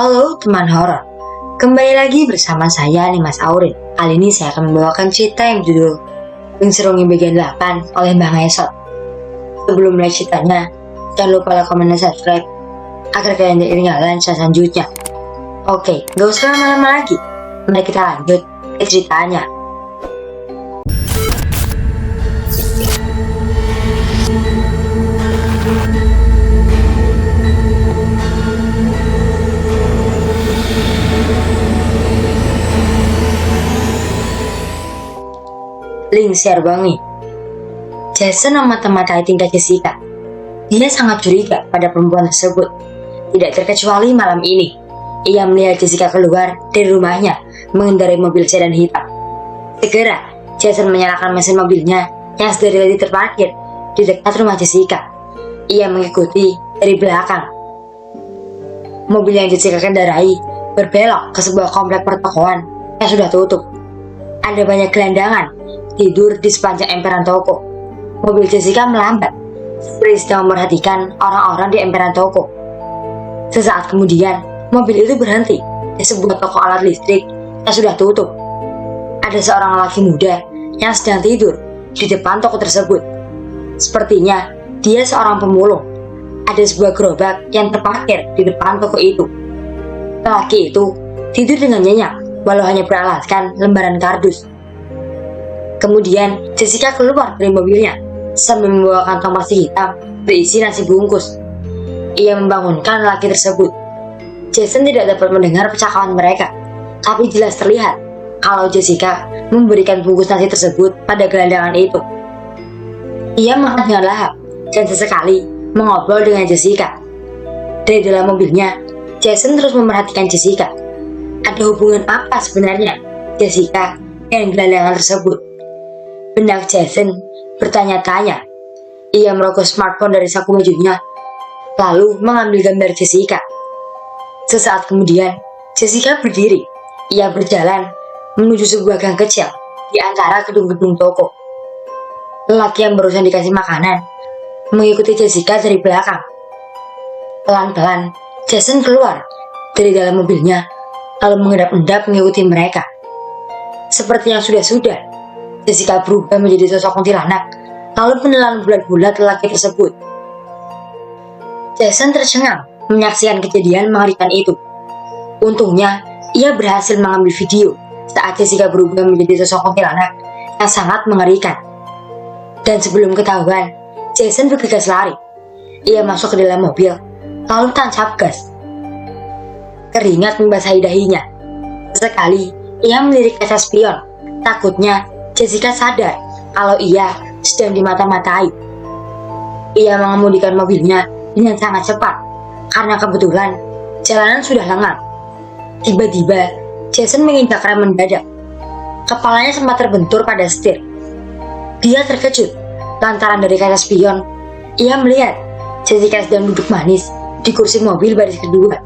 Halo teman horor, kembali lagi bersama saya Nimas Aurin. Kali ini saya akan membawakan cerita yang berjudul Menserungi bagian 8 oleh Bang Esot. Sebelum mulai ceritanya, jangan lupa like, komen, dan subscribe agar kalian tidak ketinggalan cerita selanjutnya. Oke, gak usah lama-lama lagi, mari kita lanjut ke ceritanya. Lingsiar bangi. Jason memata-matai tingkah Jessica. Dia sangat curiga pada perempuan tersebut. Tidak terkecuali malam ini, ia melihat Jessica keluar dari rumahnya mengendarai mobil sedan hitam. Segera, Jason menyalakan mesin mobilnya yang sedari tadi terparkir di dekat rumah Jessica. Ia mengikuti dari belakang. Mobil yang Jessica kendarai berbelok ke sebuah komplek pertokoan yang sudah tutup. Ada banyak gelandangan tidur di sepanjang emperan toko. Mobil Jessica melambat, seperti sedang memperhatikan orang-orang di emperan toko. Sesaat kemudian, mobil itu berhenti di sebuah toko alat listrik yang sudah tutup. Ada seorang lelaki muda yang sedang tidur di depan toko tersebut. Sepertinya dia seorang pemulung. Ada sebuah gerobak yang terparkir di depan toko itu. Lelaki itu tidur dengan nyenyak, walau hanya beralaskan lembaran kardus. Kemudian Jessica keluar dari mobilnya sambil membawa kantong plastik hitam berisi nasi bungkus. Ia membangunkan lelaki tersebut. Jason tidak dapat mendengar percakapan mereka, tapi jelas terlihat kalau Jessica memberikan bungkus nasi tersebut pada gelandangan itu. Ia makan dengan lahap dan sesekali mengobrol dengan Jessica. Dari dalam mobilnya, Jason terus memperhatikan Jessica. Ada hubungan apa sebenarnya Jessica dengan gelandangan tersebut? Benak Jason bertanya-tanya. Ia merogoh smartphone dari saku bajunya, lalu mengambil gambar Jessica. Sesaat kemudian, Jessica berdiri. Ia berjalan menuju sebuah gang kecil di antara gedung-gedung toko. Lelaki yang barusan dikasih makanan mengikuti Jessica dari belakang. Pelan-pelan, Jason keluar dari dalam mobilnya, lalu mengendap-endap mengikuti mereka. Seperti yang sudah-sudah, Jessica berubah menjadi sosok kuntilanak, lalu menelan bulat-bulat lelaki tersebut. Jason tercengang menyaksikan kejadian mengerikan itu. Untungnya, ia berhasil mengambil video saat Jessica berubah menjadi sosok kuntilanak yang sangat mengerikan. Dan sebelum ketahuan, Jason bergegas lari. Ia masuk ke dalam mobil, lalu tancap gas. Keringat membasahi dahinya. Sesekali, ia melirik kaca spion. Takutnya Jessica sadar kalau ia sedang dimata-matai. Ia mengemudikan mobilnya dengan sangat cepat karena kebetulan jalanan sudah lengang. Tiba-tiba Jason menginjak rem mendadak. Kepalanya sempat terbentur pada setir. Dia terkejut lantaran dari kaca spion ia melihat Jessica sedang duduk manis di kursi mobil baris kedua.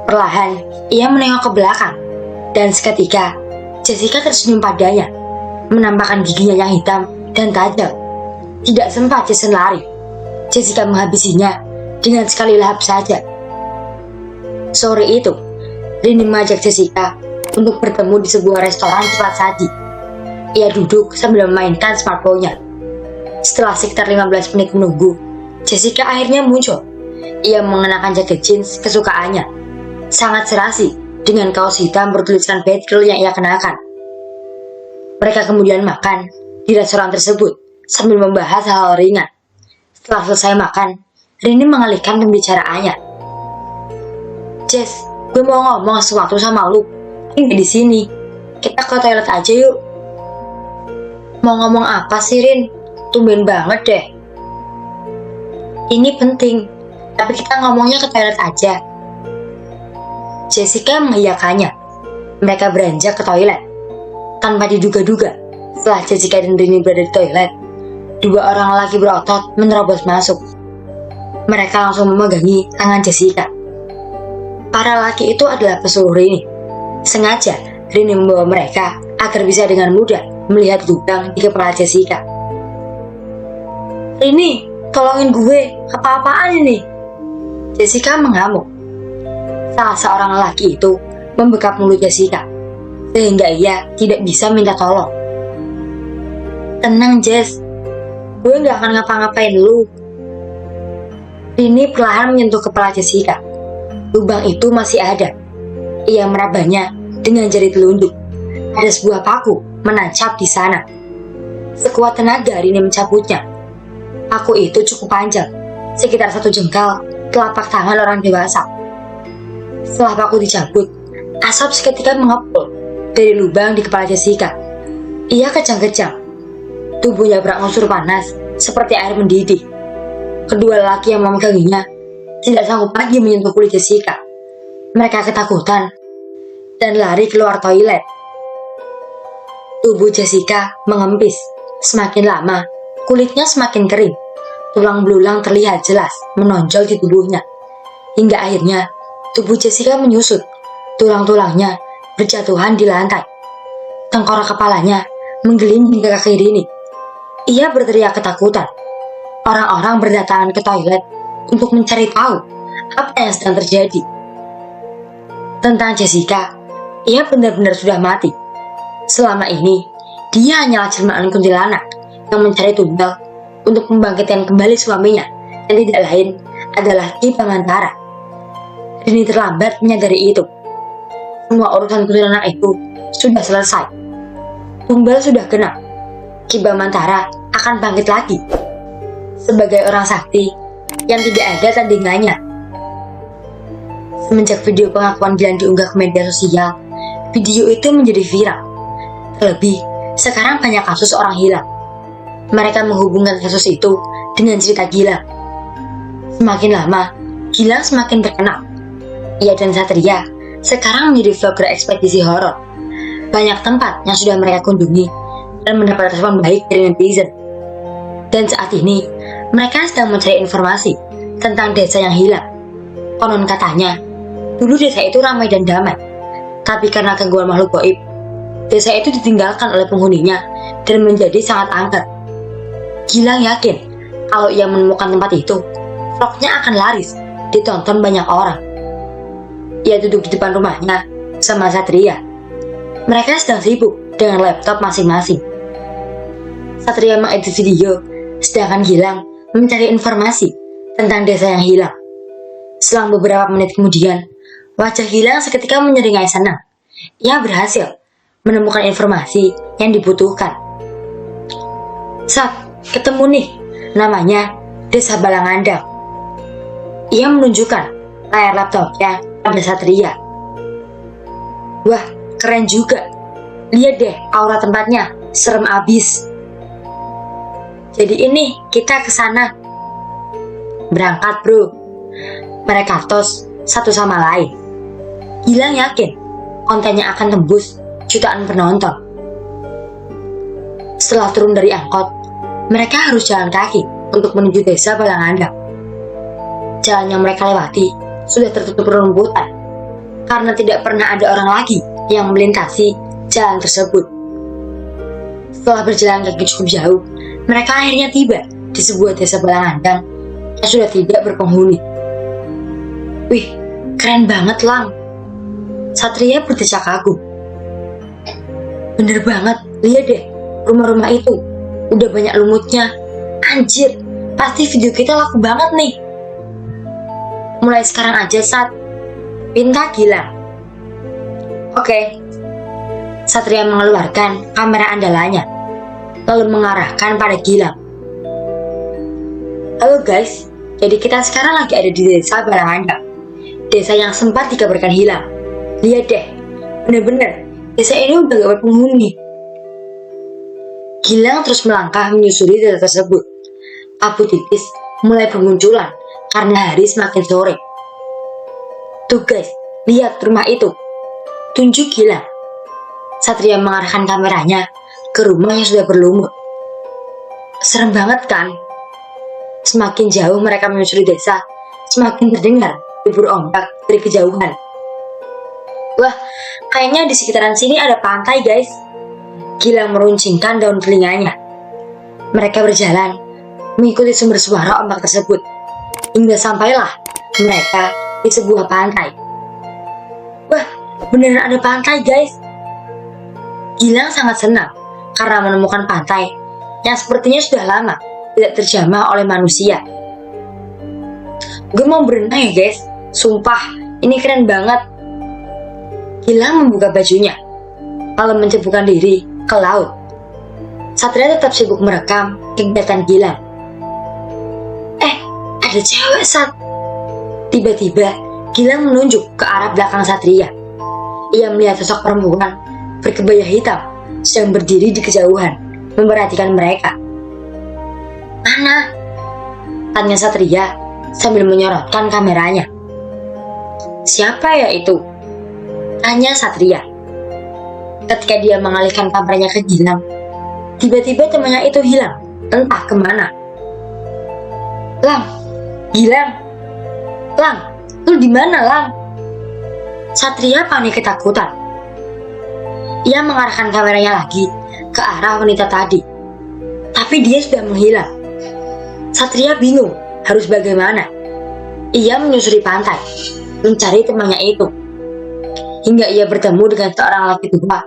Perlahan ia menengok ke belakang dan seketika Jessica tersenyum padanya, menampakkan giginya yang hitam dan tajam. Tidak sempat Jason lari. Jessica menghabisinya dengan sekali lahap saja. Sore itu, Rini mengajak Jessica untuk bertemu di sebuah restoran cepat saji. Ia duduk sambil memainkan smartphone-nya. Setelah sekitar 15 menit menunggu, Jessica akhirnya muncul. Ia mengenakan jaket jeans kesukaannya, sangat serasi dengan kaos hitam bertuliskan bad girl yang ia kenakan. Mereka kemudian makan di restoran tersebut sambil membahas hal-hal ringan. Setelah selesai makan, Rini mengalihkan pembicaraannya. Jess, gue mau ngomong sesuatu sama lu. Ini di sini. Kita ke toilet aja yuk. Mau ngomong apa sih, Rin? Tumben banget deh. Ini penting, tapi kita ngomongnya ke toilet aja. Jessica mengiyakannya. Mereka beranjak ke toilet. Tanpa diduga-duga, setelah Jessica dan Rini berada di toilet, dua orang lelaki berotot menerobos masuk. Mereka langsung memegangi tangan Jessica. Para lelaki itu adalah pesuruh Rini. Sengaja Rini membawa mereka agar bisa dengan mudah melihat lubang di kepala Jessica. Rini, tolongin gue, apa-apaan ini? Jessica mengamuk. Salah seorang lelaki itu membekap mulut Jessica, sehingga ia tidak bisa minta tolong. Tenang Jess, gue gak akan ngapa-ngapain lu. Rini perlahan menyentuh kepala Jessica. Lubang itu masih ada. Ia merabanya dengan jari telunjuk. Ada sebuah paku menancap di sana. Sekuat tenaga Rini mencabutnya. Paku itu cukup panjang, sekitar 1 jengkal telapak tangan orang dewasa. Setelah paku dicabut, asap seketika mengepul dari lubang di kepala Jessica. Ia kejang-kejang. Tubuhnya berangsur panas seperti air mendidih. Kedua lelaki yang memeganginya tidak sanggup lagi menyentuh kulit Jessica. Mereka ketakutan dan lari keluar toilet. Tubuh Jessica mengempis. Semakin lama, kulitnya semakin kering. Tulang belulang terlihat jelas menonjol di tubuhnya. Hingga akhirnya, tubuh Jessica menyusut. Tulang-tulangnya berjatuhan di lantai. Tengkorak kepalanya menggelinding ke kaki Rini. Ia berteriak ketakutan. Orang-orang berdatangan ke toilet untuk mencari tahu apa yang sedang terjadi. Tentang Jessica, ia benar-benar sudah mati. Selama ini, dia hanyalah jelmaan kuntilanak yang mencari tumbal untuk membangkitkan kembali suaminya, yang tidak lain adalah Ki Bamantara. Rini terlambat menyadari itu. Semua urusan kuntilanak itu sudah selesai. Tumbal sudah genap. Ki Bamantara akan bangkit lagi sebagai orang sakti yang tidak ada tandingannya. Semenjak video pengakuan Gilang diunggah ke media sosial, video itu menjadi viral. Terlebih, sekarang banyak kasus orang hilang. Mereka menghubungkan kasus itu dengan cerita Gilang. Semakin lama, Gilang semakin terkenal. Ia dan Satria sekarang menjadi vlogger ekspedisi horor. Banyak tempat yang sudah mereka kunjungi dan mendapat respon baik dari netizen. Dan saat ini, mereka sedang mencari informasi tentang desa yang hilang. Konon katanya, dulu desa itu ramai dan damai. Tapi karena gangguan makhluk gaib, desa itu ditinggalkan oleh penghuninya dan menjadi sangat angker. Gilang yakin kalau ia menemukan tempat itu, vlognya akan laris, ditonton banyak orang. Ia duduk di depan rumahnya bersama Satria. Mereka sedang sibuk dengan laptop masing-masing. Satria mengedit video, sedangkan Gilang mencari informasi tentang desa yang hilang. Selang beberapa menit kemudian, wajah Gilang seketika menyeringai senang. Ia berhasil menemukan informasi yang dibutuhkan. Sat, ketemu nih, namanya Desa Balangandang. Ia menunjukkan layar laptopnya pada Satria. Wah, keren juga. Lihat deh aura tempatnya, serem abis. Jadi ini kita ke sana. Berangkat bro. Mereka tos satu sama lain. Gilang yakin kontennya akan tembus jutaan penonton. Setelah turun dari angkot, mereka harus jalan kaki untuk menuju desa Balangandang. Jalan yang mereka lewati sudah tertutup rerumputan karena tidak pernah ada orang lagi yang melintasi jalan tersebut. Setelah berjalan kaki cukup jauh, mereka akhirnya tiba di sebuah desa Balangandang yang sudah tidak berpenghuni. Wih, keren banget Lang. Satria berdecak kagum. Bener banget, lihat deh rumah-rumah itu. Udah banyak lumutnya. Anjir, pasti video kita laku banget nih. Mulai sekarang aja Sat, pinta Gilang. Oke. Satria mengeluarkan kamera andalanya, lalu mengarahkan pada Gilang. Halo guys, jadi kita sekarang lagi ada di desa Balangandang. Desa yang sempat dikabarkan hilang. Lihat deh, bener-bener desa ini udah gak berpenghuni. Gilang terus melangkah menyusuri desa tersebut. Abu tipis mulai bermunculan karena hari semakin sore. Tuh guys, lihat rumah itu. Tunjuk Gilang. Satria mengarahkan kameranya ke rumah yang sudah berlumut. Serem banget kan? Semakin jauh mereka menyusuri desa, semakin terdengar debur ombak dari kejauhan. Wah, kayaknya di sekitaran sini ada pantai guys. Gilang meruncingkan daun telinganya. Mereka berjalan mengikuti sumber suara ombak tersebut hingga sampailah mereka di sebuah pantai. beneran ada pantai, guys. Gilang sangat senang karena menemukan pantai yang sepertinya sudah lama tidak terjamah oleh manusia. Gue mau berenang ya, guys. Sumpah, ini keren banget. Gilang membuka bajunya, lalu menceburkan diri ke laut. Satria tetap sibuk merekam kegiatan Gilang. Ada cewek, Sat. Tiba-tiba, Gilang menunjuk ke arah belakang Satria. Ia melihat sosok perempuan berkebaya hitam sedang berdiri di kejauhan, memperhatikan mereka. Mana? Tanya Satria sambil menyorotkan kameranya. Siapa ya itu? Tanya Satria. Ketika dia mengalihkan kameranya ke Gilang, tiba-tiba temannya itu hilang, entah kemana. Lang, Gilang, Lang, lu di mana, Lang? Satria panik ketakutan. Ia mengarahkan kameranya lagi ke arah wanita tadi, tapi dia sudah menghilang. Satria bingung harus bagaimana. Ia menyusuri pantai, mencari temannya itu, hingga ia bertemu dengan seorang lelaki tua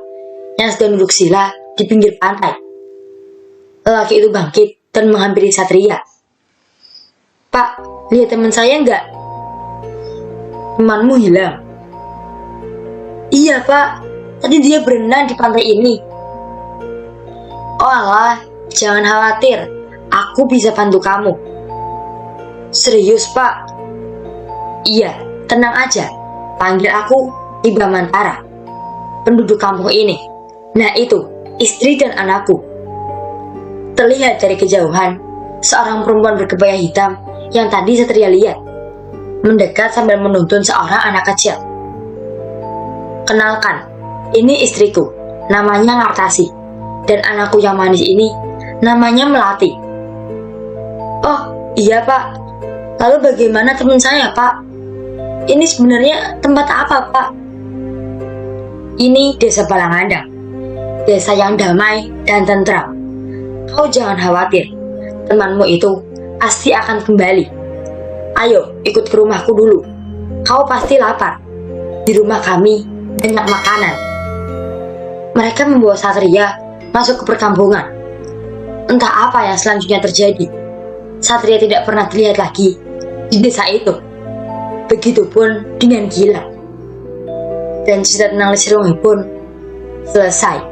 yang sedang duduk sila di pinggir pantai. Lelaki itu bangkit dan menghampiri Satria. Pak, lihat teman saya enggak? Temanmu hilang? Iya, Pak. Tadi dia berenang di pantai ini. Oh alah, jangan khawatir. Aku bisa bantu kamu. Serius, Pak? Iya, tenang aja. Panggil aku Iba Mantara, penduduk kampung ini. Nah itu, istri dan anakku. Terlihat dari kejauhan, seorang perempuan berkebaya hitam yang tadi Satria lihat mendekat sambil menuntun seorang anak kecil. Kenalkan, ini istriku, namanya Ngartasi, dan anakku yang manis ini namanya Melati. Oh iya, Pak. Lalu bagaimana teman saya, Pak? Ini sebenarnya tempat apa, Pak? Ini desa Balangandang, desa yang damai dan tentram. Kau jangan khawatir, temanmu itu pasti akan kembali. Ayo, ikut ke rumahku dulu. Kau pasti lapar. Di rumah kami banyak makanan. Mereka membawa Satria masuk ke perkampungan. Entah apa yang selanjutnya terjadi. Satria tidak pernah terlihat lagi di desa itu. Begitupun dengan Gilang. Dan cerita tentang Lesirungi pun selesai.